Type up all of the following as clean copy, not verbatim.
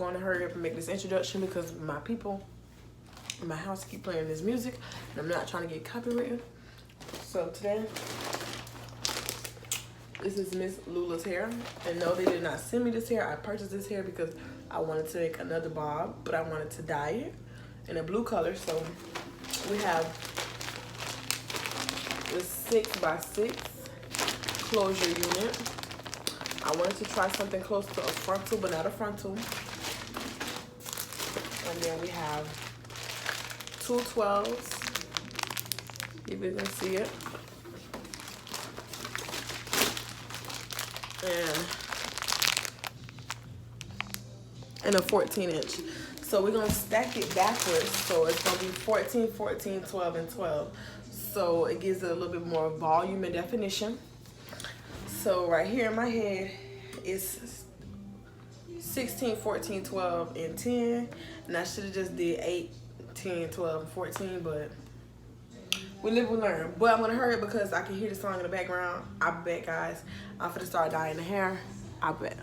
going to hurry up and make this introduction because my people in my house keep playing this music and I'm not trying to get copywritten. So today, this is Miss Lula's hair. And no, they did not send me this hair. I purchased this hair because I wanted to make another bob, but I wanted to dye it in a blue color. So we have this 6x6 closure unit. I wanted to try something close to a frontal, but not a frontal. And then we have two 12s, if you can see it. And a 14-inch. So we're gonna stack it backwards. So it's gonna be 14, 14, 12, and 12. So it gives it a little bit more volume and definition. So right here in my head is 16, 14, 12, and 10. And I should have just did 8, 10, 12, and 14, but we live, we learn. But I'm gonna hurry because I can hear the song in the background. I'll be back, guys. I'm finna start dyeing the hair. I'll be back.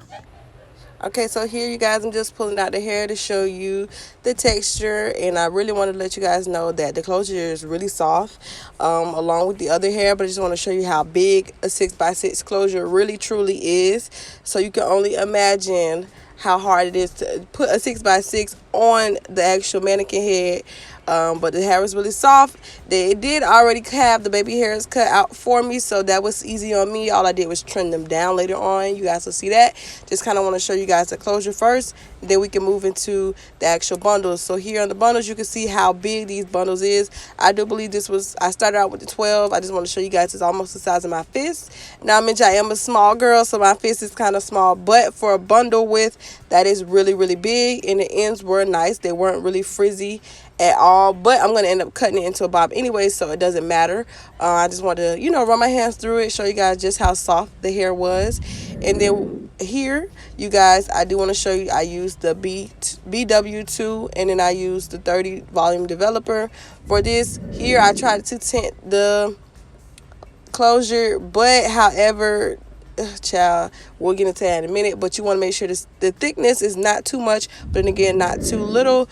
Okay, so here you guys, I'm just pulling out the hair to show you the texture, and I really want to let you guys know that the closure is really soft along with the other hair, but I just want to show you how big a 6x6 closure really truly is. So you can only imagine how hard it is to put a 6x6 on the actual mannequin head. But the hair was really soft. They did already have the baby hairs cut out for me, so that was easy on me. All I did was trim them down later on. You guys will see that. Just kind of want to show you guys the closure first, then we can move into the actual bundles. So here on the bundles, you can see how big these bundles is. I do believe this was, I started out with the 12. I just want to show you guys it's almost the size of my fist. Now, I mentioned I am a small girl, so my fist is kind of small, but for a bundle width, that is really, really big, and the ends were nice. They weren't really frizzy at all, but I'm going to end up cutting it into a bob anyway, so it doesn't matter. I just want to, you know, run my hands through it, show you guys just how soft the hair was. And then here, you guys, I do want to show you, I used the BW2, and then I used the 30 volume developer for this. Here, I tried to tint the closure, but however, child, we'll get into that in a minute, but you want to make sure the thickness is not too much, but then again, not too little.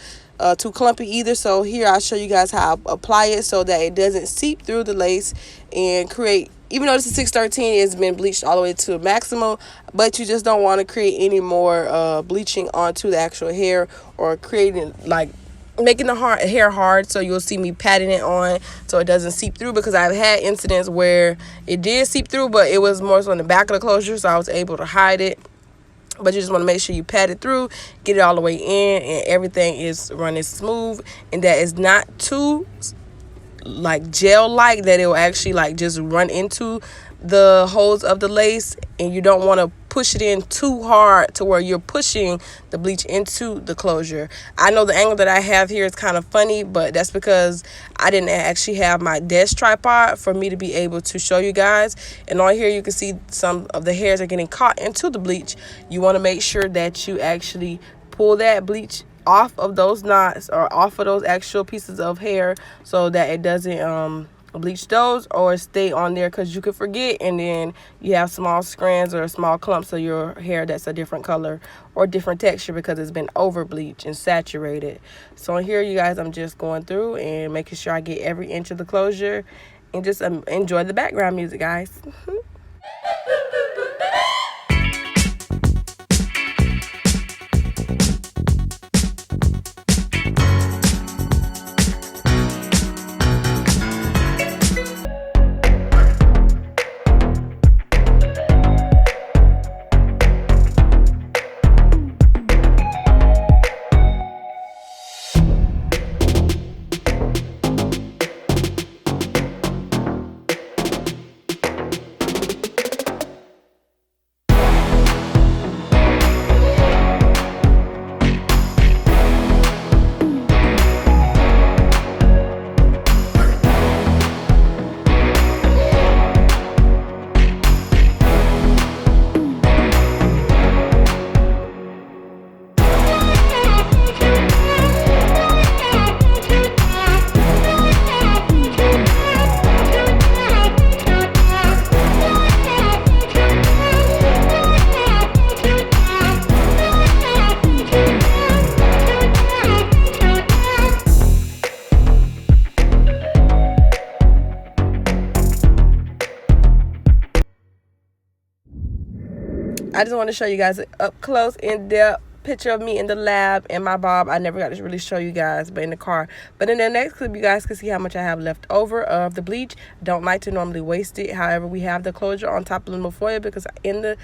Too clumpy either. So here I'll show you guys how I apply it so that it doesn't seep through the lace and create, even though this is 613, it's been bleached all the way to a maximum, but you just don't want to create any more bleaching onto the actual hair or creating, like, making the hair hard. So you'll see me patting it on so it doesn't seep through, because I've had incidents where it did seep through, but it was more so in the back of the closure, so I was able to hide it. But you just want to make sure you pat it through, get it all the way in, and everything is running smooth, and that is not too like gel-like that it will actually like just run into the holes of the lace, and you don't want to push it in too hard to where you're pushing the bleach into the closure. I know the angle that I have here is kind of funny, but that's because I didn't actually have my desk tripod for me to be able to show you guys. And on here you can see some of the hairs are getting caught into the bleach. You want to make sure that you actually pull that bleach off of those knots or off of those actual pieces of hair so that it doesn't bleach those or stay on there, because you could forget and then you have small strands or small clumps of your hair that's a different color or different texture because it's been over bleached and saturated. So here, you guys, I'm just going through and making sure I get every inch of the closure, and just enjoy the background music, guys. I just want to show you guys an up close, in depth picture of me in the lab and my bob. I never got to really show you guys, but in the car. But in the next clip, you guys can see how much I have left over of the bleach. Don't like to normally waste it. However, we have the closure on top of the foil because in the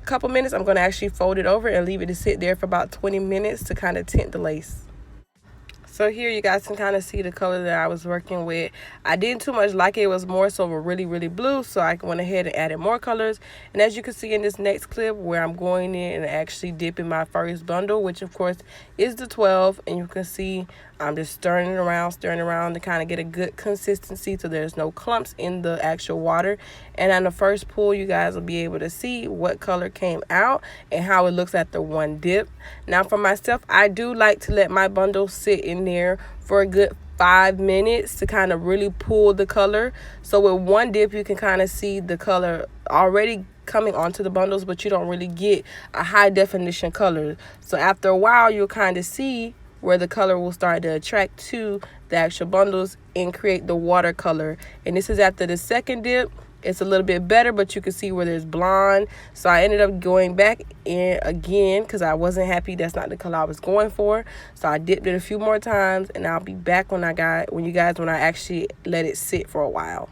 couple minutes, I'm going to actually fold it over and leave it to sit there for about 20 minutes to kind of tint the lace. So here you guys can kind of see the color that I was working with. I didn't too much like it. It was more so really, really blue. So I went ahead and added more colors. And as you can see in this next clip where I'm going in and actually dipping my first bundle, which of course is the 12. And you can see I'm just stirring it around to kind of get a good consistency so there's no clumps in the actual water. And on the first pull, you guys will be able to see what color came out and how it looks at the one dip. Now for myself, I do like to let my bundle sit in there for a good 5 minutes to kind of really pull the color. So with one dip, you can kind of see the color already coming onto the bundles, but you don't really get a high definition color. So after a while, you'll kind of see where the color will start to attract to the actual bundles and create the watercolor. And this is after the second dip. It's a little bit better, but you can see where there's blonde. So I ended up going back in again because I wasn't happy. That's not the color I was going for. So I dipped it a few more times, and I'll be back when I actually let it sit for a while.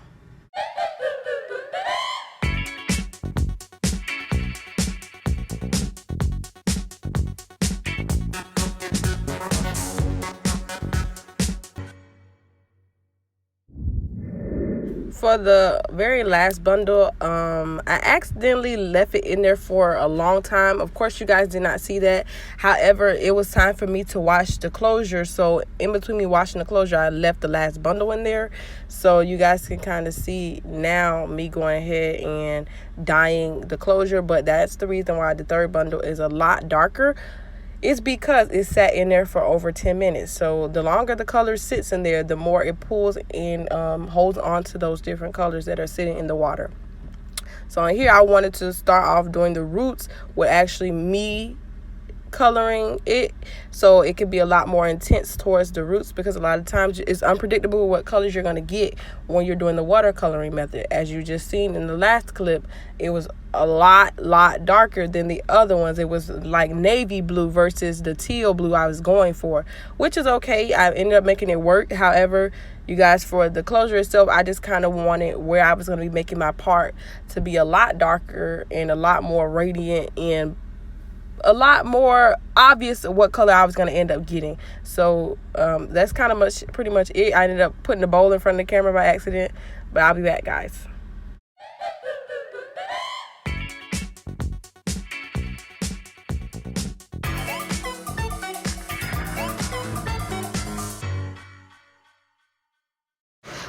For the very last bundle, I accidentally left it in there for a long time. Of course, you guys did not see that. However, it was time for me to wash the closure. So in between me washing the closure, I left the last bundle in there. So you guys can kind of see now me going ahead and dyeing the closure. But that's the reason why the third bundle is a lot darker. It's because it sat in there for over 10 minutes. So the longer the color sits in there, the more it pulls and holds on to those different colors that are sitting in the water. So in here, I wanted to start off doing the roots with actually me coloring it, so it could be a lot more intense towards the roots, because a lot of times it's unpredictable what colors you're going to get when you're doing the watercoloring method. As you just seen in the last clip, it was a lot darker than the other ones. It was like navy blue versus the teal blue I was going for, which is okay. I ended up making it work. However, you guys, for the closure itself, I just kind of wanted where I was going to be making my part to be a lot darker and a lot more radiant and a lot more obvious what color I was going to end up getting. So that's kind of pretty much it. I ended up putting the bowl in front of the camera by accident, but I'll be back, guys.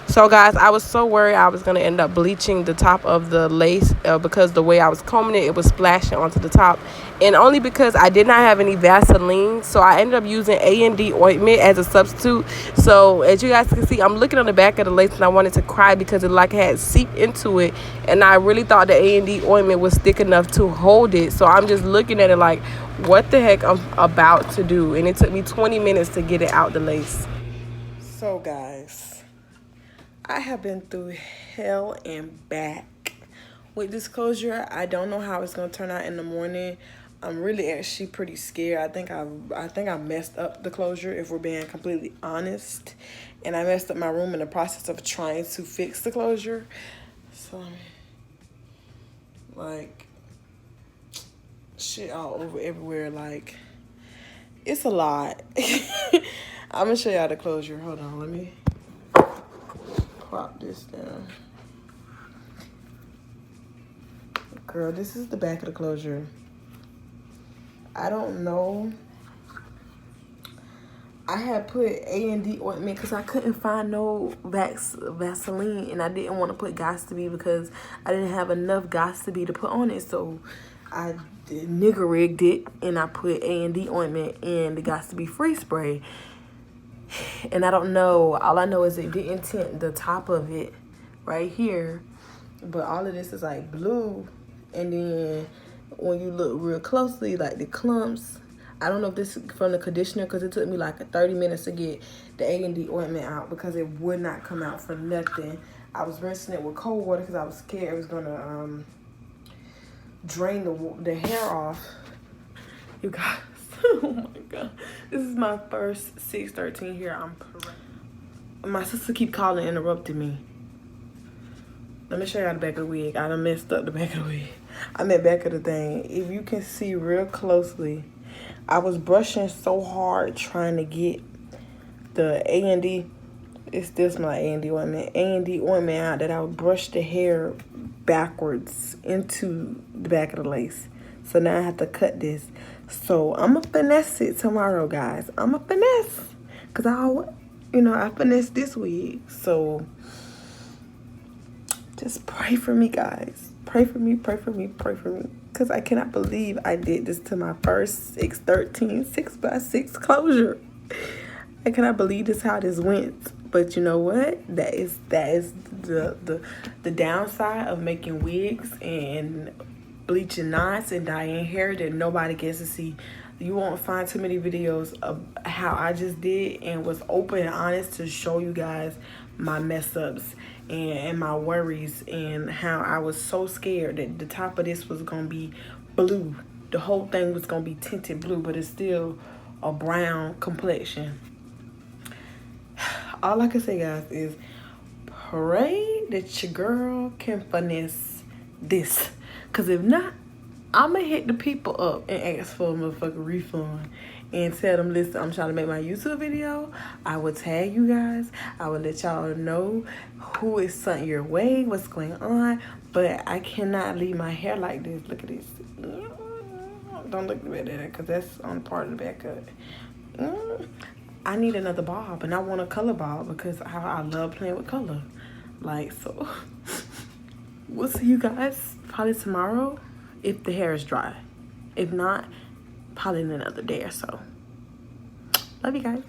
So guys, I was so worried I was going to end up bleaching the top of the lace because the way I was combing it, it was splashing onto the top. And only because I did not have any Vaseline, so I ended up using A&D ointment as a substitute. So as you guys can see, I'm looking on the back of the lace and I wanted to cry because it like had seeped into it. And I really thought the A&D ointment was thick enough to hold it. So I'm just looking at it like, what the heck I'm about to do? And it took me 20 minutes to get it out the lace. So guys, I have been through hell and back with this closure. I don't know how it's gonna turn out in the morning. I'm really actually pretty scared. I think I messed up the closure, if we're being completely honest, and I messed up my room in the process of trying to fix the closure. So like shit all over everywhere. Like, it's a lot. I'm gonna show y'all the closure. Hold on, let me prop this down. Girl, this is the back of the closure. I don't know. I had put A&D ointment because I couldn't find no Vaseline, and I didn't want to put Got2b because I didn't have enough Got2b to put on it. So I nigger rigged it, and I put A&D ointment and the Got2b free spray. And I don't know. All I know is it didn't tint the top of it right here. But all of this is like blue. And then when you look real closely, like the clumps. I don't know if this is from the conditioner because it took me like 30 minutes to get the A&D ointment out because it would not come out for nothing. I was rinsing it with cold water because I was scared it was going to drain the hair off. You guys, oh my god, this is my first 613 here. My sister keep calling, interrupting me. Let me show y'all the back of the wig. I done messed up the back of the wig. I meant back of the thing. If you can see real closely, I was brushing so hard trying to get the A&D. It still smell like A&D ointment. A&D ointment out that I would brush the hair backwards into the back of the lace. So now I have to cut this. So I'm gonna finesse it tomorrow, guys. I'm gonna finesse, cause I finessed this wig. So just pray for me, guys. Pray for me, pray for me, pray for me. Cause I cannot believe I did this to my first 613 6x6 closure. I cannot believe this how this went. But you know what? That is the downside of making wigs and bleaching knots and dyeing hair that nobody gets to see. You won't find too many videos of how I just did and was open and honest to show you guys my mess ups and my worries and how I was so scared that the top of this was gonna be blue. The whole thing was gonna be tinted blue, but it's still a brown complexion. All I can say, guys, is pray that your girl can finesse this. Because if not, I'm going to hit the people up and ask for a motherfucking refund. And tell them, listen, I'm trying to make my YouTube video. I will tag you guys. I will let y'all know who is sent your way, what's going on. But I cannot leave my hair like this. Look at this. Don't look at that because that's on part of the back of it. I need another bob, and I want a color bob because I love playing with color. Like, so we'll see you guys probably tomorrow if the hair is dry. If not, probably in another day or so. Love you guys.